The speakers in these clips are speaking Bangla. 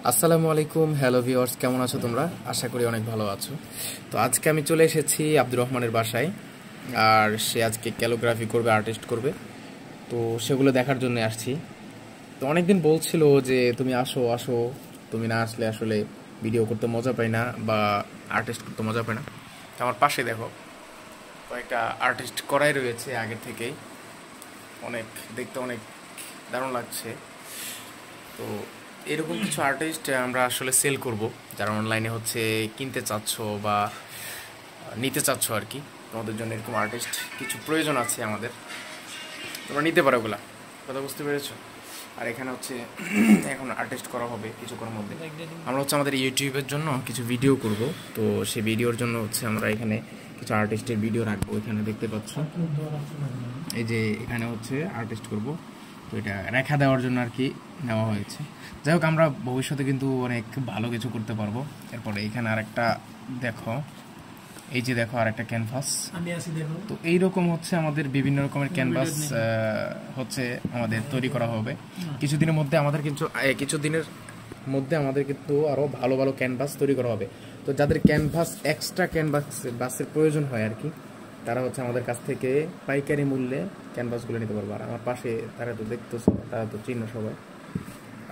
আসসালামু আলাইকুম, হ্যালো ভিউয়ার্স, কেমন আছো তোমরা? আশা করি অনেক ভালো আছো। তো আজকে আমি চলে এসেছি আব্দুর রহমানের বাসায়। আর সে আজকে ক্যালিগ্রাফি করবে, আর্টিস্ট করবে। তো সেগুলো দেখার জন্য আসছি। তো অনেকদিন বলছিল যে তুমি আসো আসো, তুমি না আসলে আসলে ভিডিও করতে মজা পাই না বা আর্টিস্ট করতে মজা পাই না। তো আমার পাশে দেখো কয়েকটা আর্টিস্ট করাই রয়েছে আগের থেকেই। অনেক দেখতে অনেক দারুণ লাগছে। তো এরকম কিছু আর্টিস্ট আমরা আসলে সেল করব, যারা অনলাইনে হচ্ছে কিনতে চাচ্ছ বা নিতে চাচ্ছ আর কি। তোমাদের জন্য এরকম আর্টিস্ট কিছু প্রয়োজন আছে আমাদের, তোমরা নিতে পারো ওগুলা। কথা বুঝতে পেরেছো? আর এখানে হচ্ছে এখন আর্টিস্ট করা হবে কিছুক্ষণের মধ্যে। আমরা হচ্ছে আমাদের ইউটিউবের জন্য কিছু ভিডিও করব। তো সেই ভিডিওর জন্য হচ্ছে আমরা এখানে কিছু আর্টিস্টের ভিডিও রাখবো। এখানে দেখতে পাচ্ছ, এই যে এখানে হচ্ছে আর্টিস্ট করব। তো এটা রেখা দেওয়ার জন্য আর কি নেওয়া হয়েছে। যাই হোক, আমরা ভবিষ্যতে কিন্তু অনেক ভালো কিছু করতে পারবো। এরপরে এখানে আরেকটা দেখো, এই যে দেখো আরেকটা ক্যানভাস। তো এইরকম হচ্ছে আমাদের বিভিন্ন রকমের ক্যানভাস হচ্ছে আমাদের তৈরি করা হবে কিছুদিনের মধ্যে। আমাদের কিন্তু কিছুদিনের মধ্যে আমাদের কিন্তু আরও ভালো ভালো ক্যানভাস তৈরি করা হবে। তো যাদের ক্যানভাস এক্সট্রা ক্যানভাসের প্রয়োজন হয় আর কি, তারা হচ্ছে আমাদের কাছ থেকে পাইকারি মূল্যে ক্যানভাসগুলো নিতে পারবে। আর আমার পাশে তারা তো দেখতেছো, তারা তো চিহ্ন সবাই।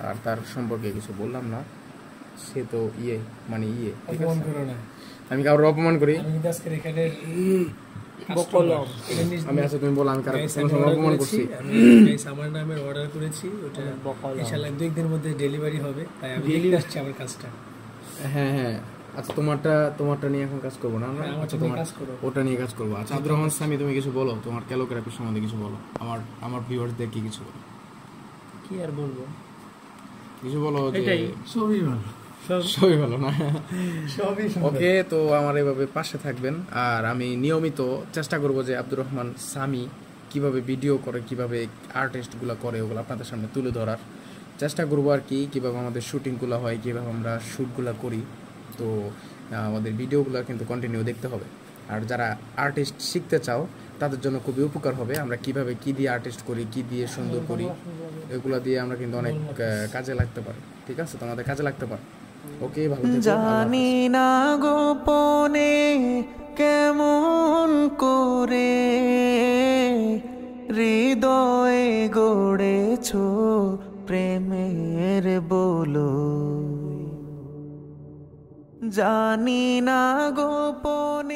আর তার সম্পর্কে কিছু বললাম না, সে তো মানে ঠিক আছে। আমি কারোর অপমান করি? আমি আচ্ছা, তুমি বলো আমি কারোর অপমান করছি? আমার নামের অর্ডার করেছি, ওটা ইনশাআল্লাহ 2 দিনের মধ্যে ডেলিভারি হবে, তাই আমি দেখতে আসছি আমার কাজটা। হ্যাঁ হ্যাঁ, আচ্ছা তোমারটা নিয়ে এখন কাজ করবো না আমরা? আচ্ছা, তোমার ওটা নিয়ে কাজ করবো। আচ্ছা আব্দুর রহমান সামি, তুমি কিছু বলো, তোমার ক্যালিগ্রাফি সম্বন্ধে কিছু বলো। আমার ভিউয়ার্সদের কি কিছু বলো? কি আর বলবো, কিছু বলো যে সবই ভালো। সবই ভালো না? ওকে, তো আমার এভাবে পাশে থাকবেন। আর আমি নিয়মিত চেষ্টা করব যে আব্দুর রহমান সামি কিভাবে ভিডিও করে, কিভাবে আর্টিস্টগুলো করে, ওগুলো আপনাদের সামনে তুলে ধরার চেষ্টা করবো আর কি। কীভাবে আমাদের শ্যুটিংগুলো হয়, কীভাবে আমরা শ্যুটগুলো করি। তো আমাদের ভিডিওগুলো কিন্তু কন্টিনিউ দেখতে হবে। আর যারা আর্টিস্ট শিখতে চাও তাদের জন্য খুবই উপকার হবে। আমরা কিভাবে কি দিয়ে আর্টিস্ট করি, কি দিয়ে সুন্দর করি, এগুলো দিয়ে আমরা কিন্তু অনেক কাজে লাগতে পারি। ঠিক আছে, তোমাদের কাজে লাগতে পারে। ওকে, ভালো থেকো। জানি না গোপনে কেমন করে হৃদয়ে গড়েছ প্রেমের বলো, জানি না গোপনে।